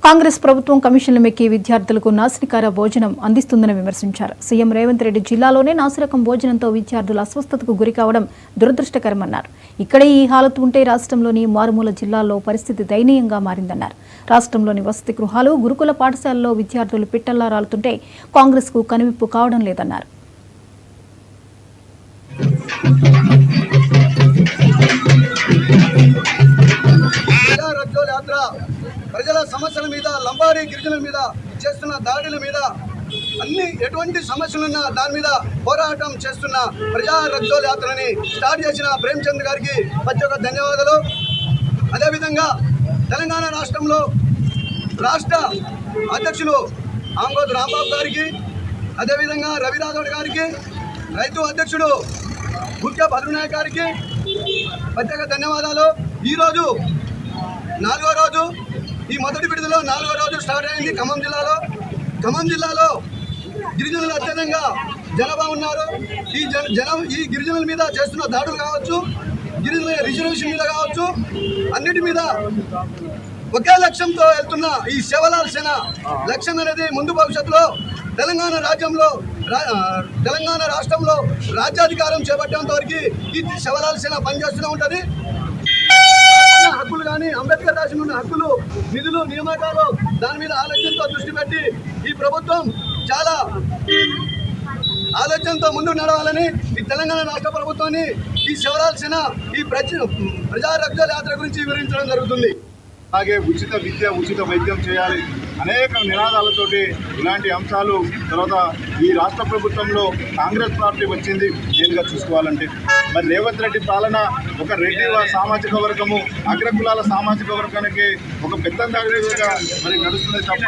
కాంగ్రెస్ ప్రభుత్వం కమిషన్లు మెక్కి విద్యార్థులకు నాసిరకర భోజనం అందిస్తుందని విమర్శించారు. సీఎం రేవంత్ రెడ్డి జిల్లాలోనే నాసిరకం భోజనంతో విద్యార్థులు అస్వస్థతకు గురికావడం దురదృష్టకరమన్నారు. ఇక్కడే ఈ హాలతు ఉంటే రాష్ట్రంలోని మారుమూల జిల్లాల్లో పరిస్థితి దయనీయంగా మారిందన్నారు. రాష్ట్రంలోని వసతి గృహాలు, గురుకుల పాఠశాలల్లో విద్యార్థులు పిట్టల్లా రాలుతుంటే కాంగ్రెస్కు కనువిప్పు కావడం లేదన్నారు. ప్రజల సమస్యల మీద, లంబాడీ గిరిజనుల మీద చేస్తున్న దాడుల మీద, అన్ని ఎటువంటి సమస్యలున్నా దాని మీద పోరాటం చేస్తున్న ప్రజా రక్షోల్ యాత్రని స్టార్ట్ చేసిన ప్రేమచంద్ గారికి ప్రత్యేక ధన్యవాదాలు. అదేవిధంగా తెలంగాణ రాష్ట్రంలో రాష్ట్ర అధ్యక్షులు ఆంగోద్ రాంబాబు గారికి, అదేవిధంగా రవి రాథోడ్ గారికి, రైతు అధ్యక్షుడు గుర్జ భద్రనాయక్ గారికి ప్రత్యేక ధన్యవాదాలు. ఈరోజు 4వ రోజు, ఈ మొదటి విడుదల 4వ రోజు స్టార్ట్ అయింది ఖమ్మం జిల్లాలో గిరిజనులు అత్యధికంగా జనాభా ఉన్నారు. ఈ గిరిజనుల మీద చేస్తున్న దాడులు కావచ్చు, గిరిజనుల రిజర్వేషన్ మీద కావచ్చు, అన్నిటి మీద ఒకే లక్ష్యంతో వెళ్తున్న ఈ శివలాల్ సేన లక్ష్యం అనేది ముందు భవిష్యత్తులో తెలంగాణ రాష్ట్రంలో రాజ్యాధికారం చేపట్టేంత వరకు ఈ శివలాల్ సేన పనిచేస్తూనే ఉంటుంది. హక్కులు కానీ, అంబేద్కర్ రాసిన ఉన్న హక్కులు, నిధులు, నియామకాలు, దాని మీద ఆలోచనతో దృష్టి పెట్టి ఈ ప్రభుత్వం చాలా ఆలోచనతో ముందుకు నడవాలని ఈ తెలంగాణ రాష్ట్ర ప్రభుత్వాన్ని ఈ శివలాల్ సేన ఈ ప్రజా రక్షణ యాత్ర గురించి వివరించడం జరుగుతుంది. అలాగే ఉచిత విద్య, ఉచిత వైద్యం చేయాలి, అనేక నినాదాలతోటి ఇలాంటి అంశాలు. తర్వాత ఈ రాష్ట్ర ప్రభుత్వంలో కాంగ్రెస్ పార్టీ వచ్చింది నేనుగా చూసుకోవాలంటే. మరి రేవంత్ రెడ్డి పాలన ఒక రెడ్డి సామాజిక వర్గము, అగ్రకులాల సామాజిక వర్గానికి ఒక పెద్దందాగా మరి నడుస్తుంది తప్ప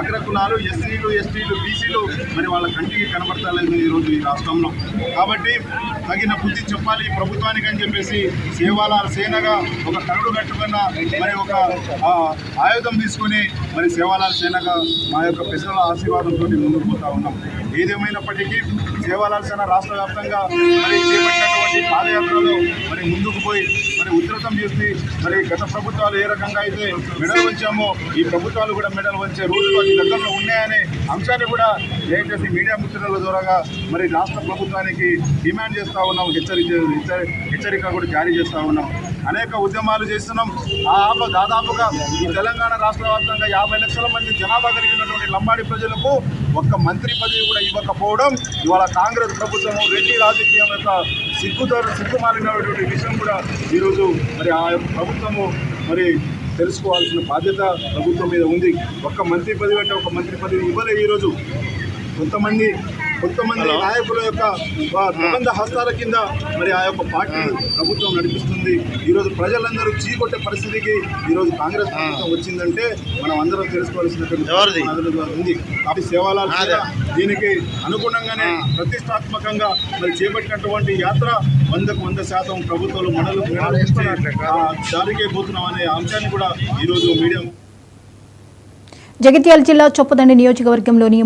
అగ్రకులాలు, ఎస్సీలు, ఎస్టీలు, బీసీలు మరి వాళ్ళ కంటికి కనబడతలేదు ఈరోజు ఈ రాష్ట్రంలో. కాబట్టి తగిన బుద్ధి చెప్పాలి ఈ ప్రభుత్వానికి అని చెప్పేసి సేవాలాల్ సేనగా ఒక కరుడు కట్టుకున్న మరి ఒక ఆయుధం తీసుకుని మరి సేవాలాల్ సేనగా మా యొక్క పెద్దల ఆశీర్వాదంతో ముందుకు పోతా ఉన్నాం. ఏదేమైనప్పటికీ సేవాలాల్ సేన రాష్ట్ర వ్యాప్తంగా మరి చేపట్టినటువంటి పాదయాత్రలో మరి ముందుకు పోయి మరి ఉధృతం చేసి మరి గత ప్రభుత్వాలు ఏ రకంగా అయితే మెడలు వంచామో ఈ ప్రభుత్వాలు కూడా మెడలు వంచే రోజులు అతి దగ్గరలో ఉన్నాయనే అంశాన్ని కూడా దయచేసి మీడియా మిత్రుల ద్వారా మరి రాష్ట్ర ప్రభుత్వానికి డిమాండ్ చేస్తూ ఉన్నాం, హెచ్చరిక కూడా జారీ చేస్తూ ఉన్నాం. అనేక ఉద్యమాలు చేస్తున్నాం. దాదాపుగా ఈ తెలంగాణ రాష్ట్ర వ్యాప్తంగా 50 లక్షల మంది జనాభా కలిగినటువంటి లంబాడి ప్రజలకు ఒక్క మంత్రి పదవి కూడా ఇవ్వకపోవడం ఇవాళ కాంగ్రెస్ ప్రభుత్వము రెడ్డి రాజకీయం యొక్క సిగ్గుమాలినటువంటి విషయం కూడా ఈరోజు మరి ఆ యొక్క ప్రభుత్వము మరి తెలుసుకోవాల్సిన బాధ్యత ప్రభుత్వం మీద ఉంది. ఒక్క మంత్రి పదవి అంటే ఒక మంత్రి పదవి ఇవ్వలే. ఈరోజు కొంతమంది నాయకుల యొక్క ప్రబంధ హస్తాల కింద మరి ఆ యొక్క పార్టీ ప్రభుత్వం నడిపిస్తుంది. ఈరోజు ప్రజలందరూ చీకొట్టే పరిస్థితికి ఈరోజు కాంగ్రెస్ ప్రభుత్వం వచ్చిందంటే మనం అందరం తెలుసుకోవాల్సినటువంటి ఉంది. కాబట్టి సేవాలాల్ దీనికి అనుగుణంగానే ప్రతిష్టాత్మకంగా మరి చేపట్టినటువంటి యాత్ర 100% ప్రభుత్వాలు మనలు జారీకే పోతున్నాం అనే అంశాన్ని కూడా ఈరోజు మీడియా. జగిత్యాల జిల్లా చొప్పదండి నియోజకవర్గంలోని